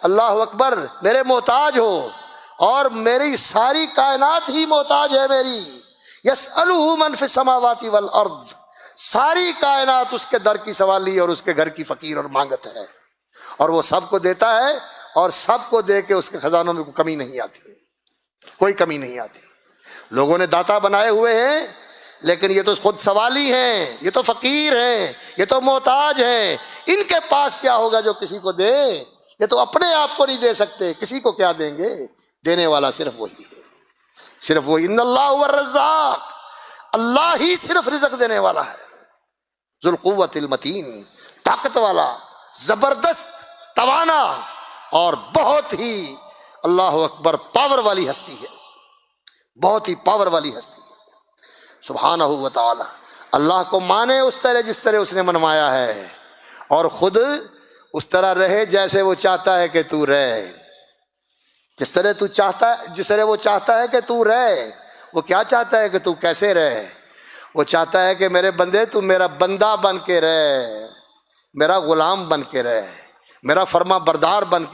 اللہ اکبر، میرے محتاج ہو، اور میری ساری کائنات ہی محتاج ہے میری۔ یسألہ من فی السماوات والارض، ساری کائنات اس کے در کی سوالی اور اس کے گھر کی فقیر اور مانگت ہے، اور وہ سب کو دیتا ہے، اور سب کو دے کے اس کے خزانوں میں کوئی کمی نہیں آتی، کوئی کمی نہیں آتی۔ لوگوں نے داتا بنائے ہوئے ہیں، لیکن یہ تو خود سوالی ہیں، یہ تو فقیر ہیں، یہ تو محتاج ہیں۔ ان کے پاس کیا ہوگا جو کسی کو دے؟ یہ تو اپنے آپ کو نہیں دے سکتے، کسی کو کیا دیں گے؟ دینے والا صرف وہی ہے، صرف وہی۔ ان اللہ هو الرزاق، اللہ ہی صرف رزق دینے والا ہے۔ ذو القوت المتین، طاقت والا، زبردست، توانا، اور بہت ہی اللہ اکبر پاور والی ہستی ہے، بہت ہی پاور والی ہستی ہے سبحانہ و تعالی۔ اللہ کو مانے اس طرح جس طرح اس نے منوایا ہے، اور خود اس طرح رہے جیسے وہ چاہتا ہے کہ تو رہے، جس طرح وہ چاہتا ہے کہ تو رہے۔ وہ کیا چاہتا ہے کہ تو کیسے رہے؟ وہ چاہتا ہے کہ میرے بندے تو میرا بندہ بن کے رہے، میرا غلام بن کے رہے، میرا فرما بردار بن کے